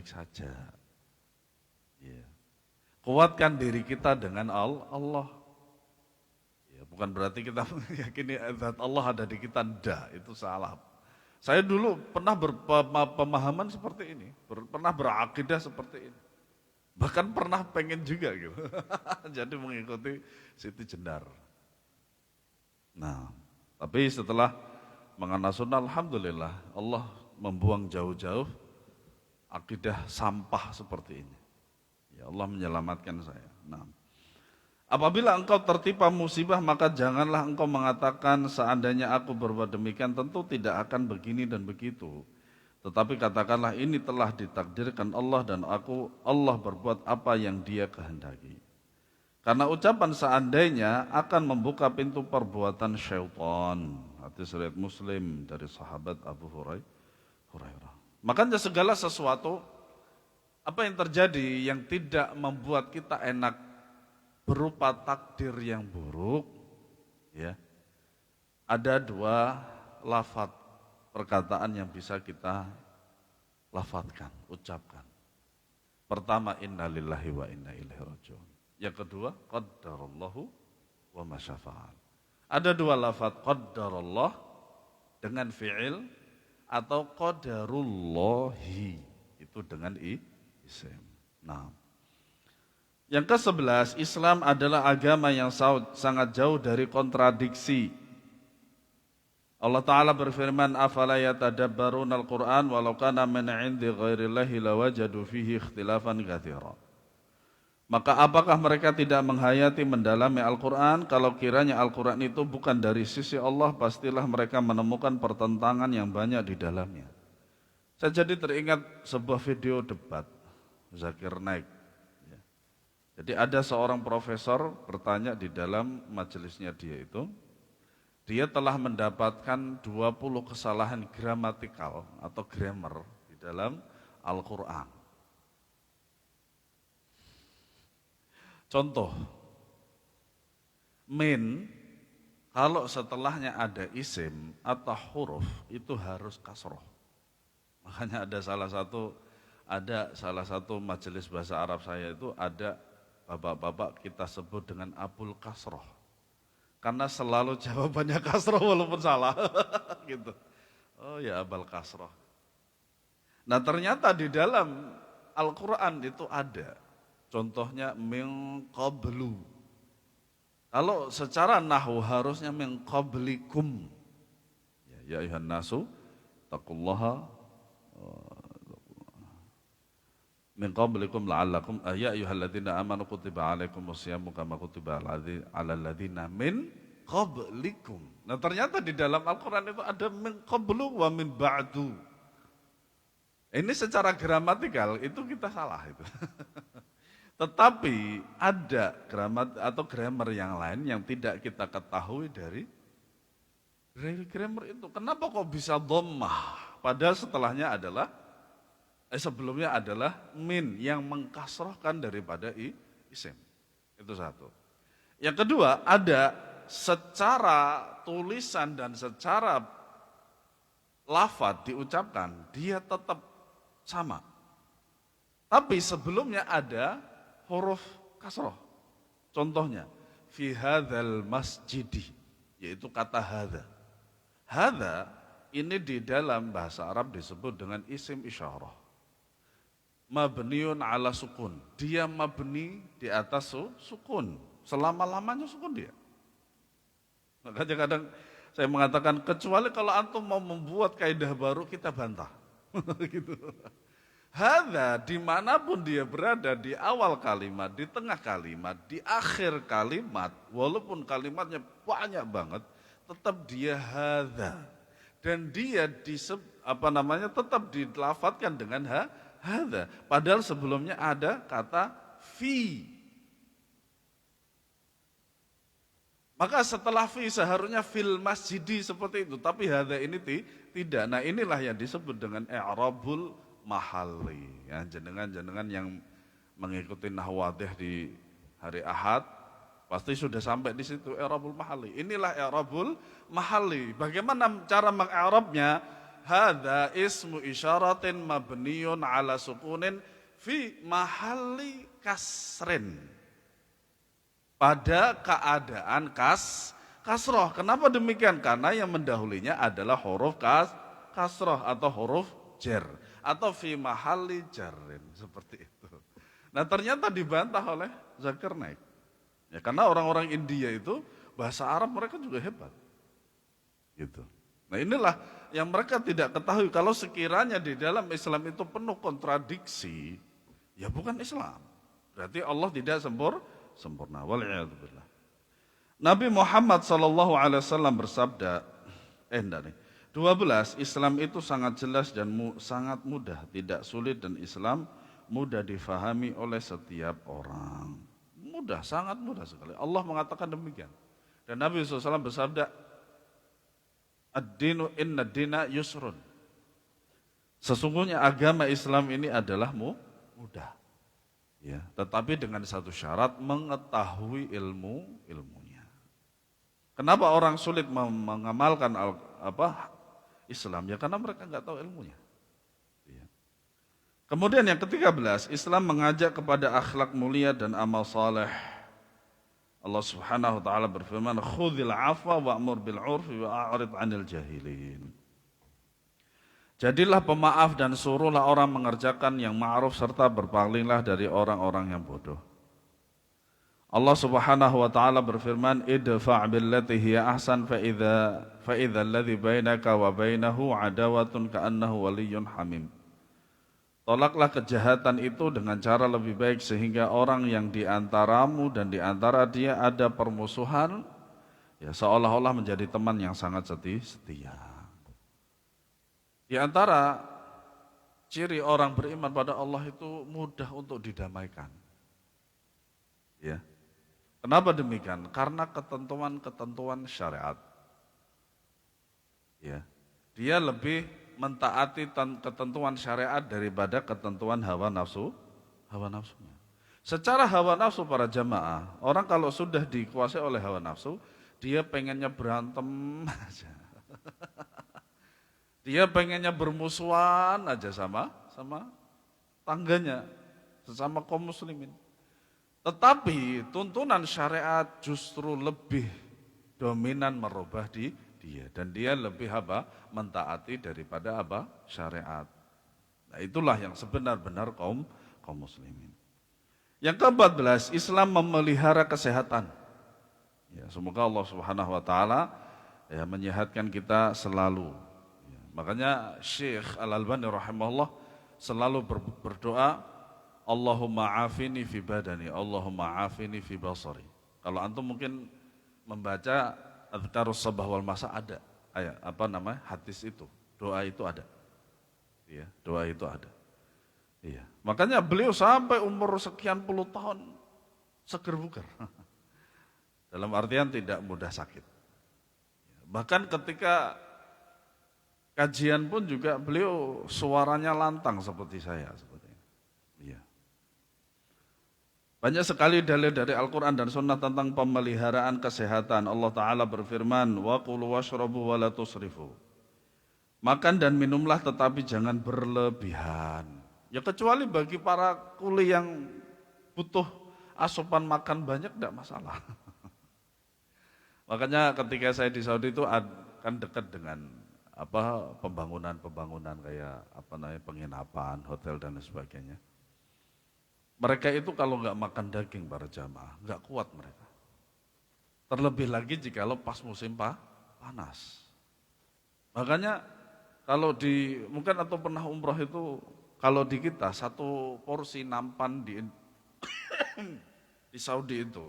saja. Ya. Kuatkan diri kita dengan Allah. Ya, bukan berarti kita meyakini zat Allah ada di kita, enggak, itu salah. Saya dulu pernah berpemahaman seperti ini, pernah berakidah seperti ini. Bahkan pernah pengen juga gitu. Jadi mengikuti Siti Jenar. Nah, tapi setelah Mengana sunnah, alhamdulillah Allah membuang jauh-jauh akidah sampah seperti ini. Ya Allah menyelamatkan saya. Nah, apabila engkau tertimpa musibah, maka janganlah engkau mengatakan seandainya aku berbuat demikian tentu tidak akan begini dan begitu. Tetapi katakanlah ini telah ditakdirkan Allah dan Allah berbuat apa yang Dia kehendaki. Karena ucapan seandainya akan membuka pintu perbuatan syaitan. Hadis riwayat Muslim dari sahabat Abu Hurairah. Makanya segala sesuatu apa yang terjadi yang tidak membuat kita enak berupa takdir yang buruk, ya. Ada dua lafaz perkataan yang bisa kita lafadzkan, ucapkan. Pertama, innalillahi wa inna ilaihi rajiun. Yang kedua, qaddarallahu wa ma syafa'al. Ada dua lafaz qaddarallah dengan fi'il atau qadarullahi itu dengan isim. Nah, yang ke-11, Islam adalah agama yang sangat jauh dari kontradiksi. Allah Ta'ala berfirman, afala yatadabbaruna al-Qur'an walau kana min 'indi ghairillahi lawajadu fihi ikhtilafan katsira. Maka apakah mereka tidak menghayati mendalami Al-Quran? Kalau kiranya Al-Quran itu bukan dari sisi Allah, pastilah mereka menemukan pertentangan yang banyak di dalamnya. Saya jadi teringat sebuah video debat Zakir Naik. Jadi ada seorang profesor bertanya di dalam majelisnya dia telah mendapatkan 20 kesalahan gramatikal atau grammar di dalam Al-Quran. Contoh, min, kalau setelahnya ada isim atau huruf, itu harus kasroh. Makanya ada salah satu majelis bahasa Arab saya itu ada bapak-bapak kita sebut dengan Abul Kasroh. Karena selalu jawabannya kasroh walaupun salah. Gitu. Oh ya Abul Kasroh. Nah ternyata di dalam Al-Quran itu ada. Contohnya min qablu. Kalau secara nahwu harusnya min qablikum. Ya ayuhan nasu taqullaha min qablikum la'allakum ya ayyuhalladzina amanu kutiba alaikumus syamu kama kutiba alal ladzina min qablikum. Nah ternyata di dalam Al-Quran itu ada min qablu wa min ba'du. Ini secara gramatikal itu kita salah itu. Tetapi ada grammar yang lain yang tidak kita ketahui dari grammar itu. Kenapa kok bisa dhammah? Padahal sebelumnya adalah min yang mengkasrohkan daripada isim. Itu satu. Yang kedua, ada secara tulisan dan secara lafaz diucapkan, dia tetap sama. Tapi sebelumnya ada huruf kasroh. Contohnya, fi hadzal masjidi, yaitu kata hadza. Hadza ini di dalam bahasa Arab disebut dengan isim isyarah. Mabniun ala sukun. Dia mabni di atas sukun. Selama-lamanya sukun dia. Makanya kadang saya mengatakan, kecuali kalau antum mau membuat kaidah baru, kita bantah. Gitu. Hadza dimanapun dia berada, di awal kalimat, di tengah kalimat, di akhir kalimat, walaupun kalimatnya banyak banget, tetap dia hadza. Dan dia tetap dilafadzkan dengan hadza. Padahal sebelumnya ada kata fi. Maka setelah fi seharusnya fil masjidi seperti itu, tapi hadza ini tidak. Nah inilah yang disebut dengan i'rabul mahalli. Ya, jenengan yang mengikuti nahwadih di hari Ahad pasti sudah sampai di situ i'rabul mahalli. Inilah i'rabul mahalli. Bagaimana cara meng'irabnya? Hadza ismu isyaratin mabniun ala sukunin fi mahalli kasrin. Pada keadaan kasroh. Kenapa demikian? Karena yang mendahulinya adalah huruf kasroh atau huruf jar. Atau fi mahalli jarrin, seperti itu. Nah ternyata dibantah oleh Zakir Naik. Ya, karena orang-orang India itu bahasa Arab mereka juga hebat. Gitu. Nah inilah yang mereka tidak ketahui, kalau sekiranya di dalam Islam itu penuh kontradiksi, ya bukan Islam. Berarti Allah tidak sempurna. Wal'iyadzubillah. Nabi Muhammad SAW bersabda, enggak nih, 12, Islam itu sangat jelas dan sangat mudah, tidak sulit, dan Islam mudah difahami oleh setiap orang. Mudah, sangat mudah sekali. Allah mengatakan demikian. Dan Nabi SAW bersabda, ad-dinu inna dina yusrun. Sesungguhnya agama Islam ini adalah mudah. Ya, tetapi dengan satu syarat, mengetahui ilmunya. Kenapa orang sulit mengamalkan Islam? Ya karena mereka nggak tahu ilmunya. Ya. Kemudian yang ke-13, Islam mengajak kepada akhlak mulia dan amal saleh. Allah Subhanahu wa taala berfirman, "Khudzil 'afwa wa'mur bil 'urfi wa'rid 'anil jahilin." Jadilah pemaaf dan suruhlah orang mengerjakan yang ma'ruf serta berpalinglah dari orang-orang yang bodoh. Allah Subhanahu wa taala berfirman, "Idfa' billati hiya ahsan fa idza alladhi bainaka wa bainahu 'adawatun ka'annahu waliyyun hamim." Tolaklah kejahatan itu dengan cara lebih baik sehingga orang yang di antaramu dan di antara dia ada permusuhan, ya seolah-olah menjadi teman yang sangat setia. Di antara ciri orang beriman pada Allah itu mudah untuk didamaikan. Ya. Kenapa demikian? Karena ketentuan-ketentuan syariat. Ya. Dia lebih mentaati ketentuan syariat daripada ketentuan hawa nafsunya. Secara hawa nafsu para jamaah, orang kalau sudah dikuasai oleh hawa nafsu, dia pengennya berantem aja. Dia pengennya bermusuhan aja sama tangganya, sesama kaum muslimin. Tetapi tuntunan syariat justru lebih dominan merubah dia, dan dia lebih mentaati daripada syariat. Nah, itulah yang sebenar-benar kaum muslimin. Yang ke-14, Islam memelihara kesehatan. Ya, semoga Allah Subhanahu wa taala ya menyehatkan kita selalu. Ya, makanya Syekh Al-Albani rahimahullah selalu berdoa, Allahumma afini fi badani, Allahumma afini fi basari. Kalau antum mungkin membaca Adhkarus sabah wal masa ada hadis itu, doa itu ada. Iya, doa itu ada. Iya. Makanya beliau sampai umur sekian puluh tahun seger bugar. Dalam artian tidak mudah sakit. Bahkan ketika kajian pun juga beliau suaranya lantang seperti saya seperti ini. Iya. Banyak sekali dalil dari Al-Quran dan Sunnah tentang pemeliharaan kesehatan. Allah Ta'ala berfirman, wa kulu washrabu wa la tusrifu. Makan dan minumlah tetapi jangan berlebihan. Ya kecuali bagi para kuli yang butuh asupan makan banyak tidak masalah. Makanya ketika saya di Saudi itu kan dekat dengan pembangunan kayak penginapan, hotel dan sebagainya. Mereka itu kalau nggak makan daging para jamaah, nggak kuat mereka. Terlebih lagi jikalau pas musim panas. Makanya kalau mungkin atau pernah umroh itu, kalau di kita satu porsi nampan di Saudi itu,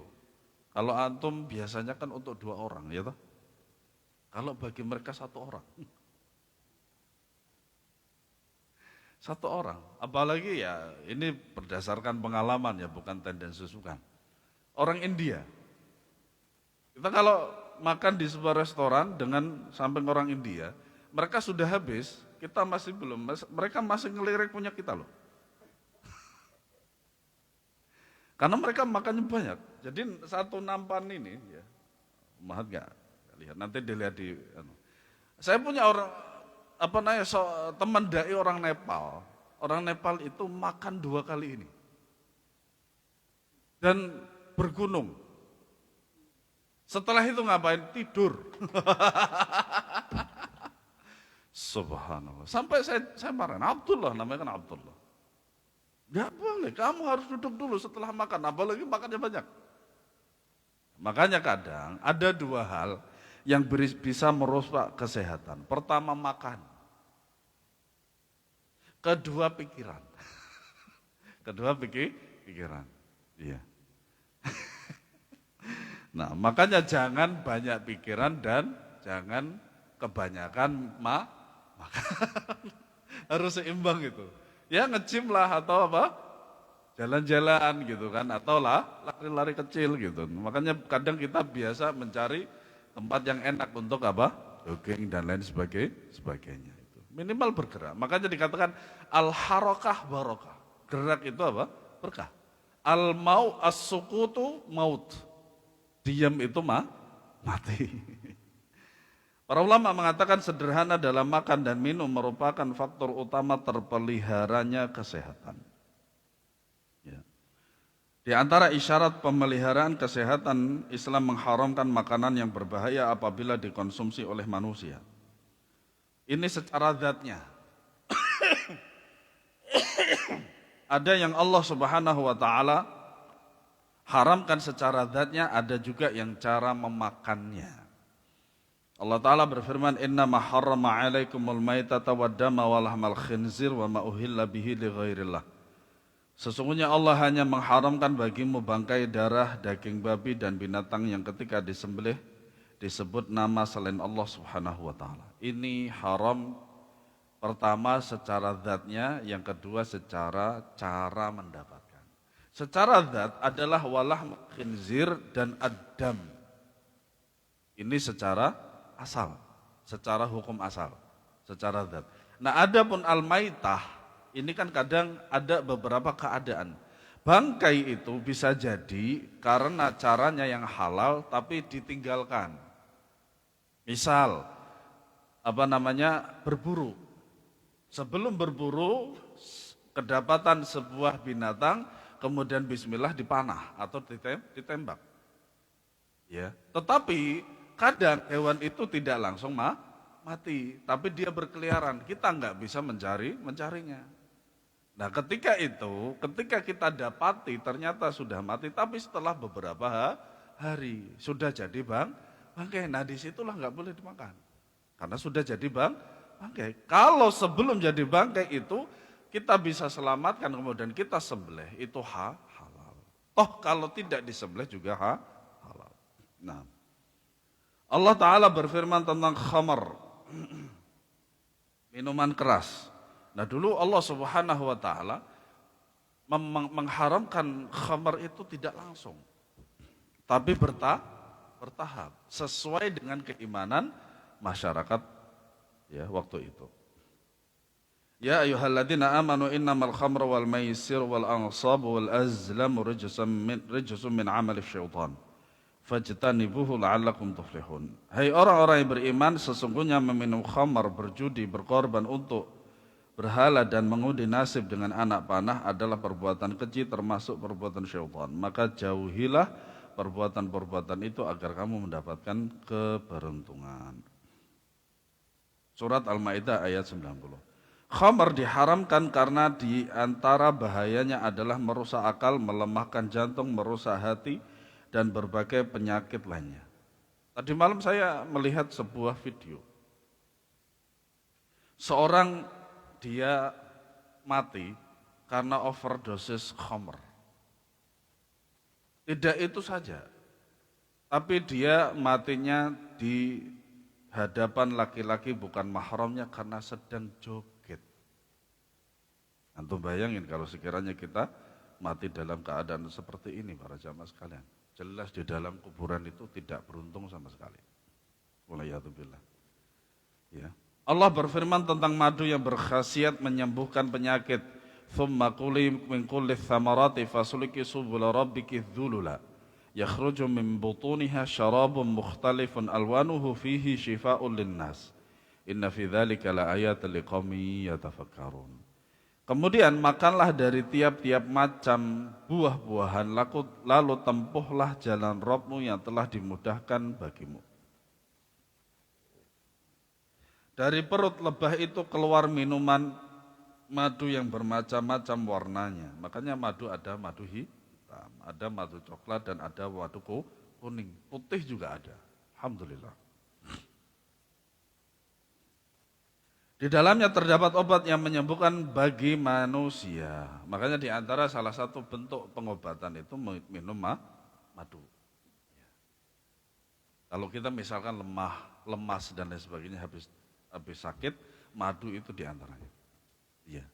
kalau antum biasanya kan untuk 2 orang, ya toh? Kalau bagi mereka 1 orang. 1 orang, apalagi ya ini berdasarkan pengalaman ya, bukan tendensi bukan. Orang India, kita kalau makan di sebuah restoran dengan samping orang India, mereka sudah habis, kita masih belum, mereka masih ngelirik punya kita loh. Karena mereka makannya banyak, jadi 1 nampan ini, ya, mahat gak? Lihat, nanti dilihat di, saya punya teman dai orang Nepal. Orang Nepal itu makan 2 kali ini. Dan bergunung. Setelah itu ngapain? Tidur. Subhanallah. Sampai saya marah. Abdullah, namanya kan Abdullah. Gak boleh, kamu harus duduk dulu setelah makan. Apalagi makannya banyak. Makanya kadang ada 2 hal yang bisa merusak kesehatan. Pertama makan, kedua pikiran, kedua pikiran. Iya. Nah, makanya jangan banyak pikiran dan jangan kebanyakan makan. Harus seimbang gitu. Ya nge-gym lah atau apa? Jalan-jalan gitu kan, atau lah lari-lari kecil gitu. Makanya kadang kita biasa mencari tempat yang enak untuk apa? Jogging dan lain sebagainya. Itu. Minimal bergerak. Makanya dikatakan al-harokah barokah. Gerak itu apa? Berkah. Al-mau as-sukutu maut. Diam itu mati. Para ulama mengatakan sederhana dalam makan dan minum merupakan faktor utama terpeliharanya kesehatan. Ya. Di antara isyarat pemeliharaan kesehatan, Islam mengharamkan makanan yang berbahaya apabila dikonsumsi oleh manusia. Ini secara zatnya. Ada yang Allah Subhanahu wa taala haramkan secara zatnya, ada juga yang cara memakannya. Allah Ta'ala berfirman, innama harrama alaikumul maitata waddama walahmal khinzir wa ma uhilla bihi li ghairillah. Sesungguhnya Allah hanya mengharamkan bagimu bangkai, darah, daging babi dan binatang yang ketika disembelih disebut nama selain Allah Subhanahu wa taala. Ini haram pertama secara zatnya, yang kedua secara cara mendapatkan. Secara zat adalah walah khinzir dan adam. Ini secara asal, secara hukum asal, secara zat. Nah, adapun al-maitah, ini kan kadang ada beberapa keadaan. Bangkai itu bisa jadi karena caranya yang halal tapi ditinggalkan. Misal, berburu. Sebelum berburu, kedapatan sebuah binatang, kemudian bismillah dipanah atau ditembak. Ya, tetapi kadang hewan itu tidak langsung mati, tapi dia berkeliaran. Kita nggak bisa mencarinya. Nah, ketika kita dapati ternyata sudah mati, tapi setelah beberapa hari sudah jadi bangkai. Nah, disitulah nggak boleh dimakan, karena sudah jadi bangkai. Kalau sebelum jadi bangkai itu kita bisa selamatkan, kemudian kita sembelih, itu halal. Toh kalau tidak disembelih juga halal. Nah, Allah Ta'ala berfirman tentang khamar, minuman keras. Nah, dulu Allah Subhanahu wa Ta'ala mengharamkan khamar itu tidak langsung, tapi bertahap sesuai dengan keimanan masyarakat ya waktu itu. Ya ayyuhalladzina amanu innamal khamra wal maisir wal ansab wal azlam rijsun min amali syaitan fajtanibuhu la'allakum tuflihun. Hai orang-orang yang beriman, sesungguhnya meminum khamar, berjudi, berkorban untuk berhala dan mengundi nasib dengan anak panah adalah perbuatan keji, termasuk perbuatan syaitan. Maka jauhilah perbuatan-perbuatan itu agar kamu mendapatkan keberuntungan. Surat Al-Maidah ayat 90. Khamar diharamkan karena di antara bahayanya adalah merusak akal, melemahkan jantung, merusak hati, dan berbagai penyakit lainnya. Tadi malam saya melihat sebuah video. Seorang dia mati karena overdosis khamar. Tidak itu saja, tapi dia matinya di hadapan laki-laki bukan mahramnya karena sedang joget. Antum bayangin kalau sekiranya kita mati dalam keadaan seperti ini para jamaah sekalian. Jelas di dalam kuburan itu tidak beruntung sama sekali. Wallahualam. Ya. Allah berfirman tentang madu yang berkhasiat menyembuhkan penyakit. Thumma kuli min kulli thamarati fasuliki subula rabbiki dhulula. Yakhruju min butuniha syarabun mukhtalifun alwanuhu fihi shifa'un linnas. Inna fi dhalika la ayatan liqaumin yatafakkarun. Kemudian makanlah dari tiap-tiap macam buah-buahan, lalu tempuhlah jalan Rabbmu yang telah dimudahkan bagimu. Dari perut lebah itu keluar minuman madu yang bermacam-macam warnanya. Makanya madu ada madu hitam, ada madu coklat, dan ada madu kuning. Putih juga ada. Alhamdulillah. Di dalamnya terdapat obat yang menyembuhkan bagi manusia. Makanya di antara salah satu bentuk pengobatan itu minum madu. Kalau kita misalkan lemah, lemas dan lain sebagainya habis sakit, madu itu di antaranya. Iya.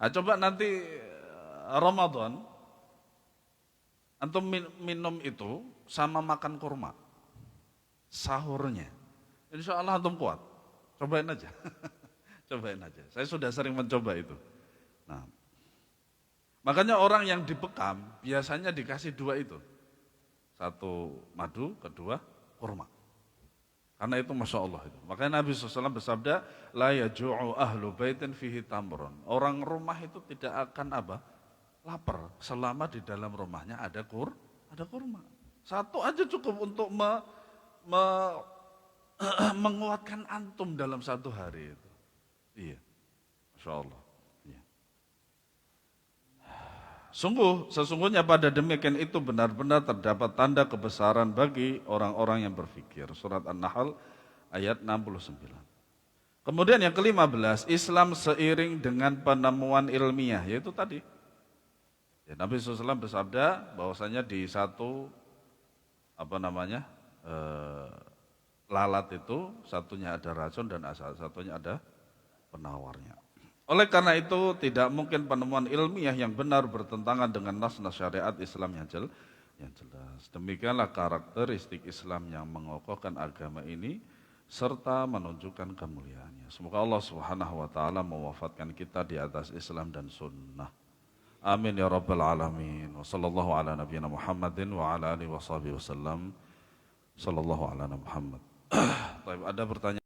Nah, coba nanti Ramadan antum minum itu sama makan kurma. Sahurnya. Insya Allah antum kuat. Cobain aja. Cobain aja. Saya sudah sering mencoba itu. Nah, makanya orang yang dibekam biasanya dikasih dua itu. Satu madu, kedua kurma. Karena itu Masya Allah itu. Makanya Nabi SAW bersabda, la yaju'u ahlu baitin fihi tamron. Orang rumah itu tidak akan lapar selama di dalam rumahnya ada kurma. Satu aja cukup untuk menguatkan antum dalam satu hari itu. Iya, Masya Allah. Iya. Sesungguhnya pada demikian itu benar-benar terdapat tanda kebesaran bagi orang-orang yang berfikir. Surat An-Nahl ayat 69. Kemudian yang ke-15, Islam seiring dengan penemuan ilmiah, yaitu tadi. Ya, Nabi SAW bersabda bahwasanya di satu lalat itu satunya ada racun dan satunya ada penawarnya. Oleh karena itu tidak mungkin penemuan ilmiah yang benar bertentangan dengan nas-nas syariat Islam yang jelas. Demikianlah karakteristik Islam yang mengokohkan agama ini serta menunjukkan kemuliaannya. Semoga Allah Subhanahu wa taala mewafatkan kita di atas Islam dan sunnah. Amin ya rabbal alamin. Wa sallallahu ala nabiyyina Muhammadin wa ala alihi washabihi wasallam. Sallallahu ala Muhammad. Baik, ada pertanyaan?